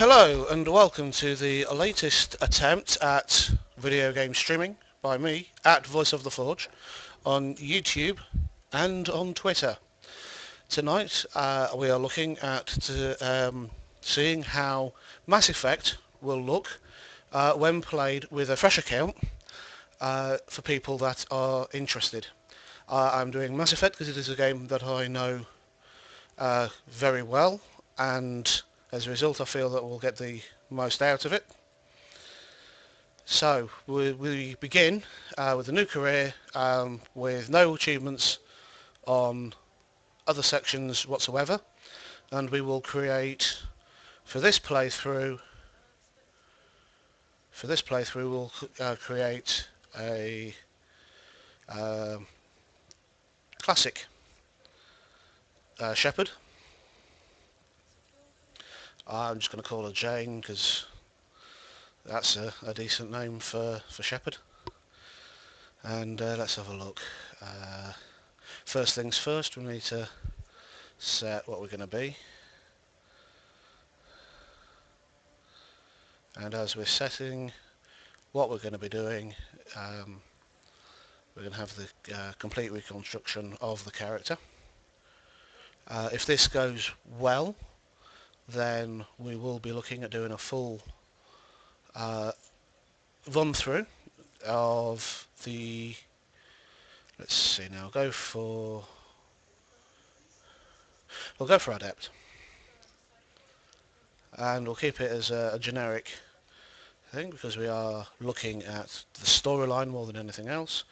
Hello and welcome to the latest attempt at video game streaming by me at Voice of the Forge on YouTube and on Twitter. Tonight we are looking at seeing how Mass Effect will look when played with a fresh account for people that are interested. I'm doing Mass Effect because it is a game that I know very well, and as a result I feel that we'll get the most out of it. So we begin with a new career with no achievements on other sections whatsoever, and we will create for this playthrough we'll create a um classic shepherd. I'm just going to call her Jane because that's a decent name for shepherd. And let's have a look. First things first, we need to set what we're going to be. And as we're setting what we're going to be doing, we're going to have the complete reconstruction of the character. If this goes well, then we will be looking at doing a full run through of the, let's see now, we'll go for Adept, and we'll keep it as a generic thing because we are looking at the storyline more than anything else.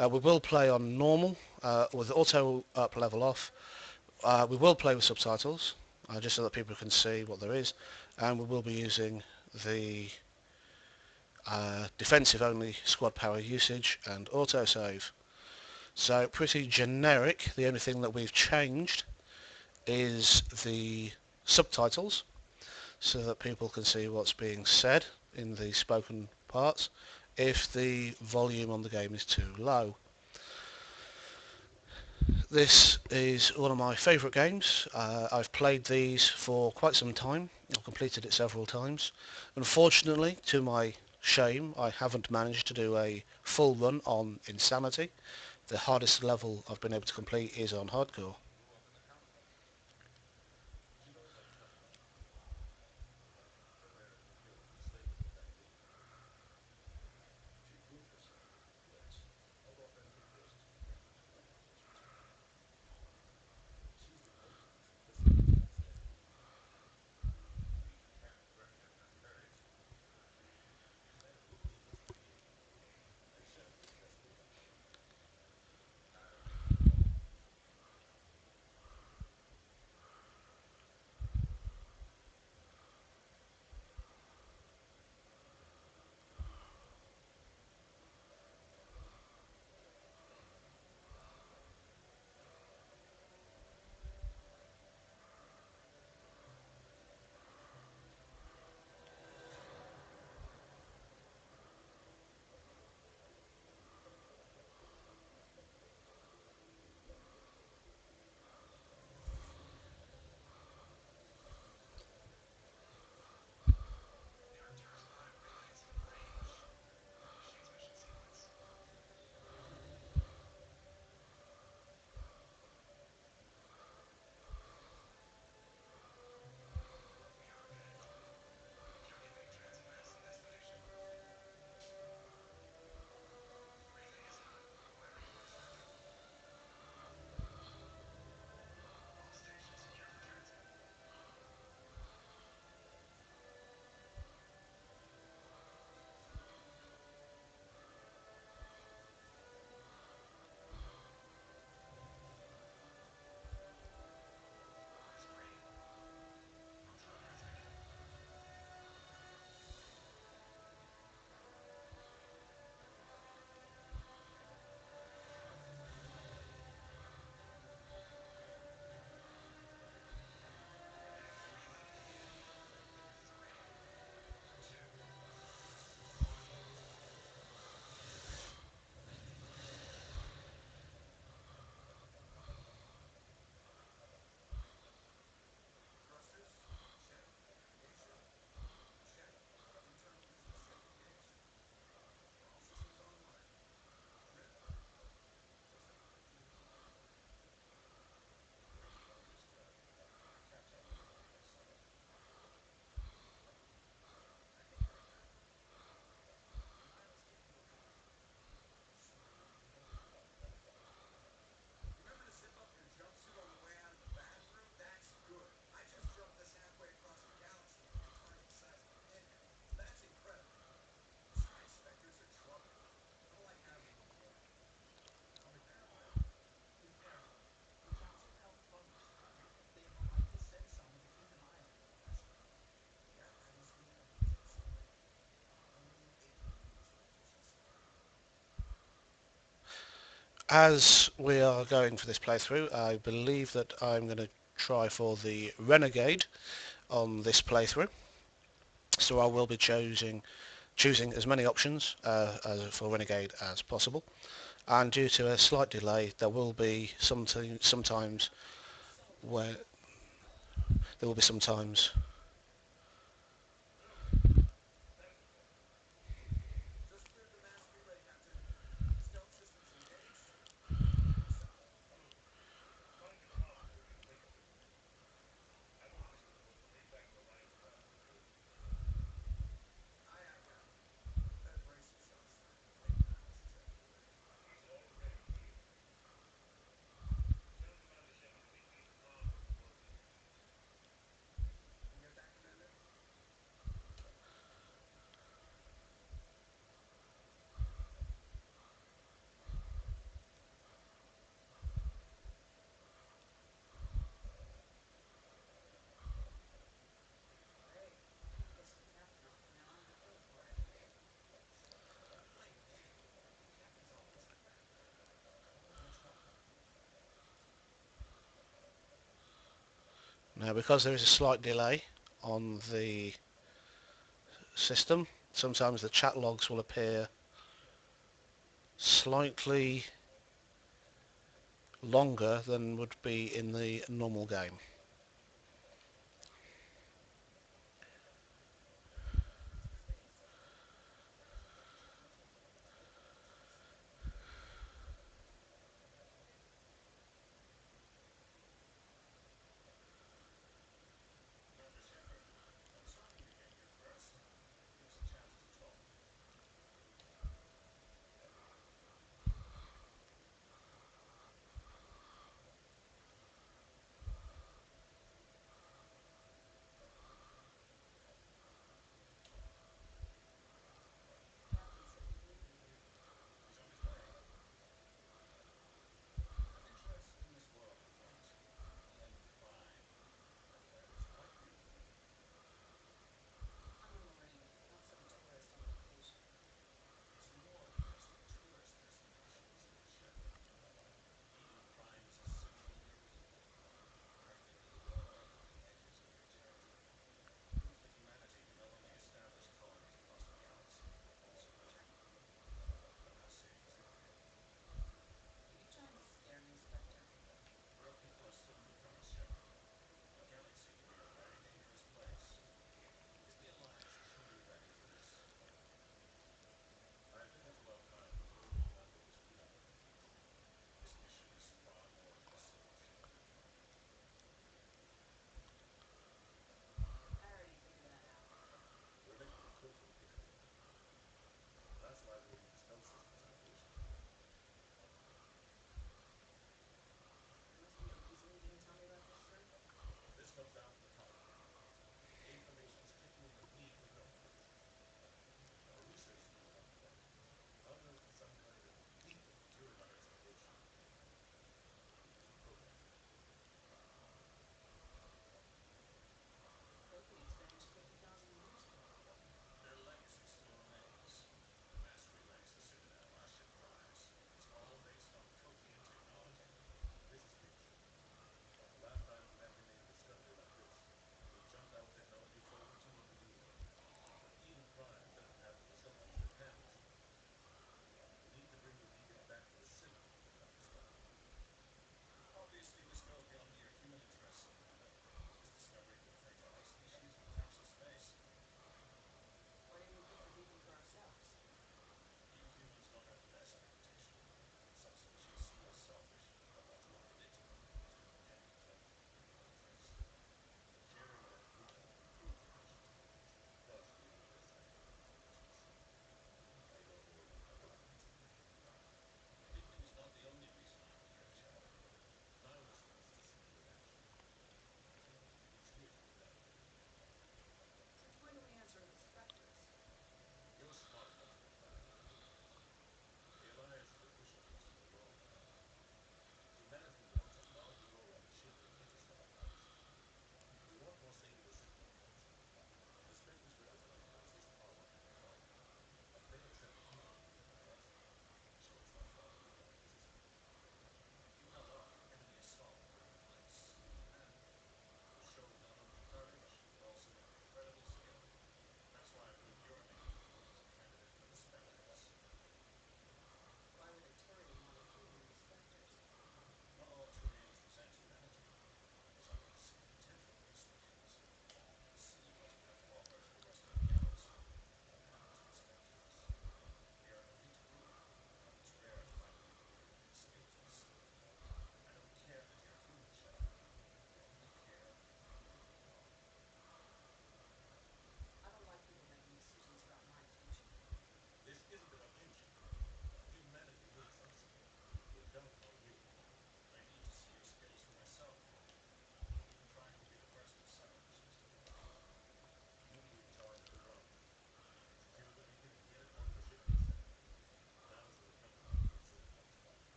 We will play on normal with auto up level off. We will play with subtitles just so that people can see what there is, and we will be using the defensive only squad power usage and autosave. So pretty generic. The only thing that we've changed is the subtitles so that people can see what's being said in the spoken parts if the volume on the game is too low. This is one of my favourite games. I've played these for quite some time. I've completed it several times. Unfortunately, to my shame, I haven't managed to do a full run on Insanity. The hardest level I've been able to complete is on Hardcore. As we are going for this playthrough, I believe that I'm going to try for the Renegade on this playthrough. So I will be choosing as many options for Renegade as possible. And due to a slight delay, there will be sometimes where there will be sometimes now, because there is a slight delay on the system, sometimes the chat logs will appear slightly longer than would be in the normal game.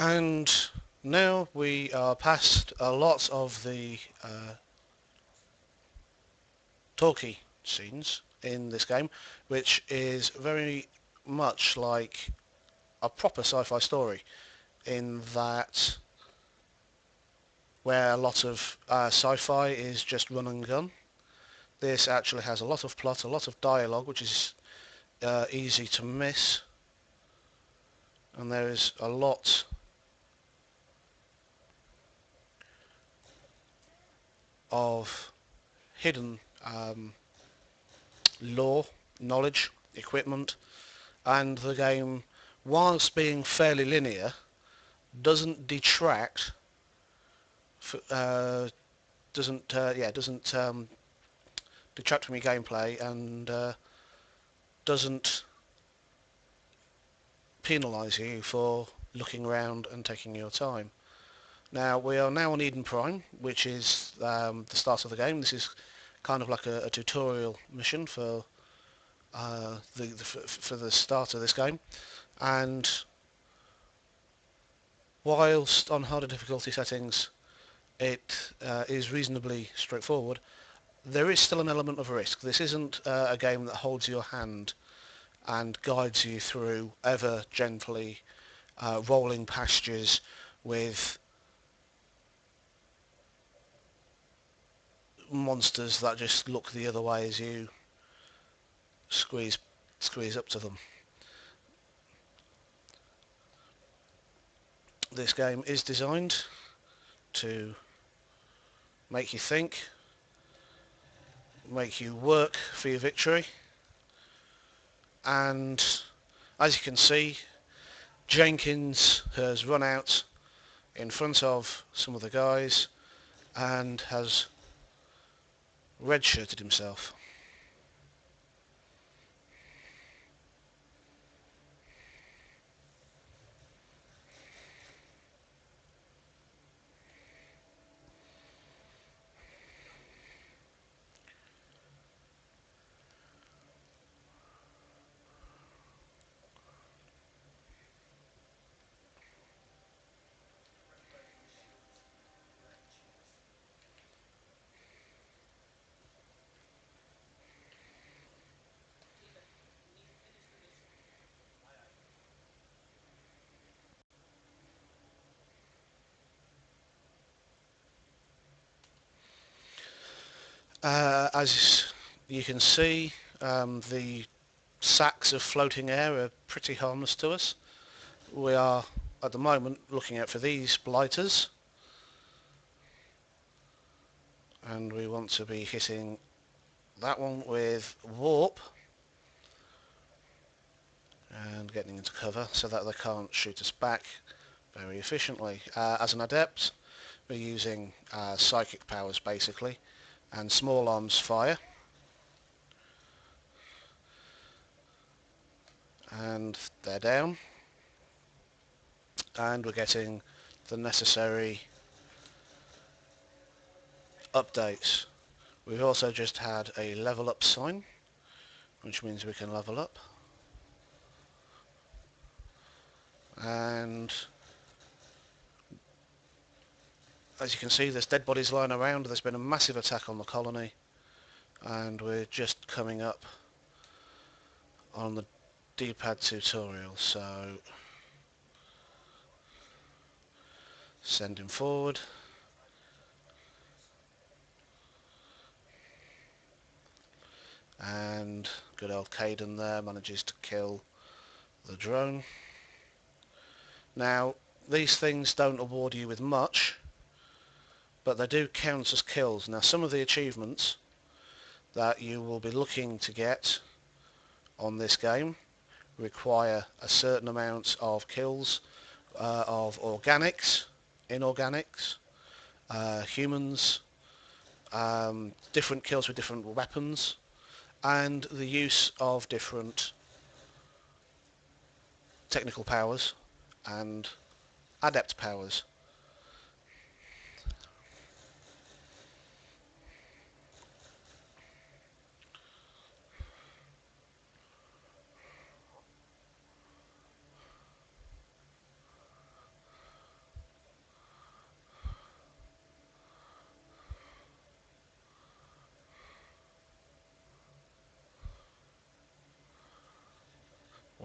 And now we are past a lot of the talky scenes in this game, which is very much like a proper sci-fi story, in that where a lot of sci-fi is just run and gun, this actually has a lot of plot, a lot of dialogue, which is easy to miss, and there is a lot of hidden lore, knowledge, equipment, and the game, whilst being fairly linear, doesn't detract, doesn't detract from your gameplay, and doesn't penalise you for looking around and taking your time. Now, we are now on Eden Prime, which is the start of the game. This is kind of like a tutorial mission for for the start of this game, and whilst on harder difficulty settings it is reasonably straightforward, there is still an element of risk. This isn't a game that holds your hand and guides you through ever gently rolling pastures with monsters that just look the other way as you squeeze up to them. This game is designed to make you think, make you work for your victory, and as you can see, Jenkins has run out in front of some of the guys and has redshirted himself. As you can see, the sacks of floating air are pretty harmless to us. We are at the moment looking out for these blighters, and we want to be hitting that one with warp and getting into cover so that they can't shoot us back very efficiently. As an adept, we're using psychic powers basically, and small arms fire, and they're down, and we're getting the necessary updates. We've also just had a level up sign, which means we can level up, and as you can see, there's dead bodies lying around. There's been a massive attack on the colony, and we're just coming up on the D-pad tutorial, so send him forward, and good old Caden there manages to kill the drone. Now, these things don't award you with much, but they do count as kills. Now, some of the achievements that you will be looking to get on this game require a certain amount of kills of organics, inorganics, humans, different kills with different weapons, and the use of different technical powers and adept powers.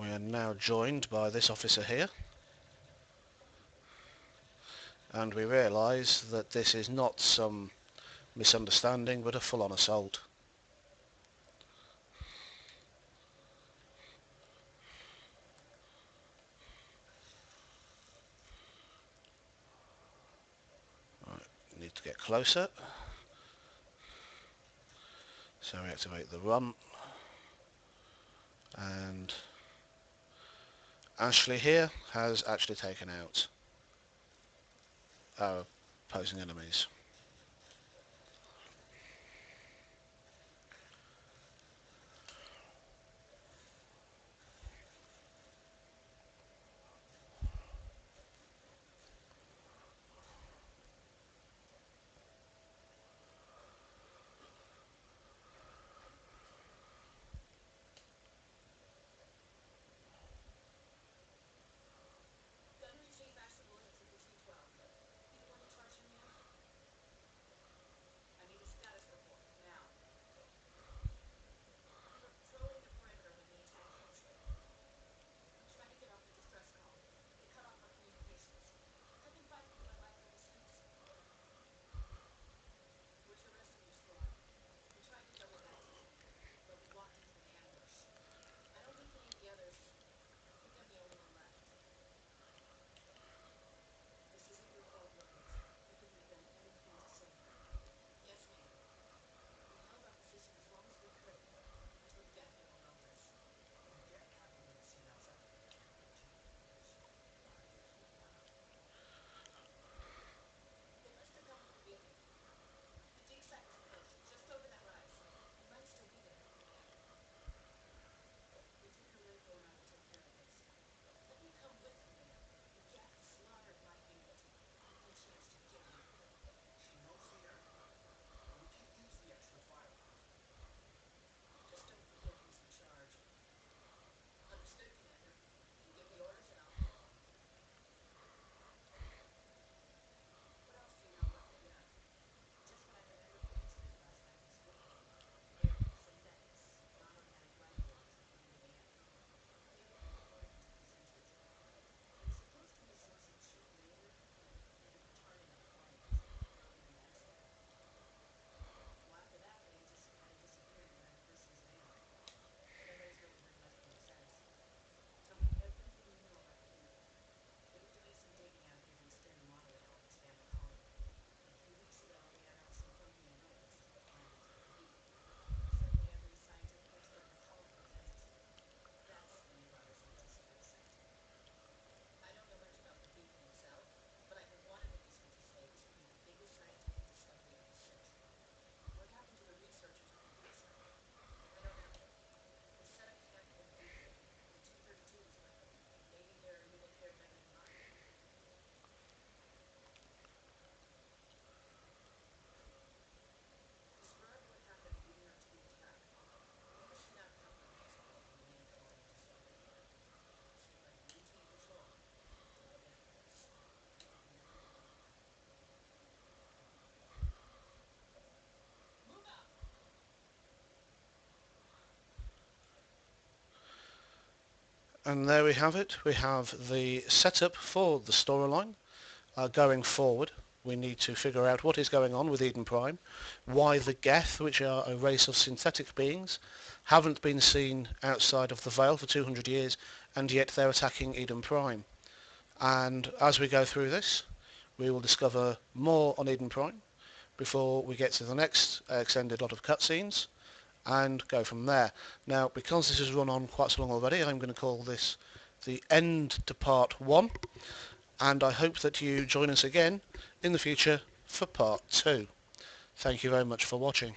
We are now joined by this officer here, and we realise that this is not some misunderstanding but a full-on assault. Right, need to get closer, so we activate the run, and Ashley here has actually taken out our opposing enemies. And there we have it. We have the setup for the storyline. Going forward, we need to figure out what is going on with Eden Prime, why the Geth, which are a race of synthetic beings, haven't been seen outside of the Veil for 200 years, and yet they're attacking Eden Prime. And as we go through this, we will discover more on Eden Prime before we get to the next extended lot of cutscenes, and go from there. Now, because this has run on quite so long already, I'm going to call this the end to part 1, and I hope that you join us again in the future for part 2. Thank you very much for watching.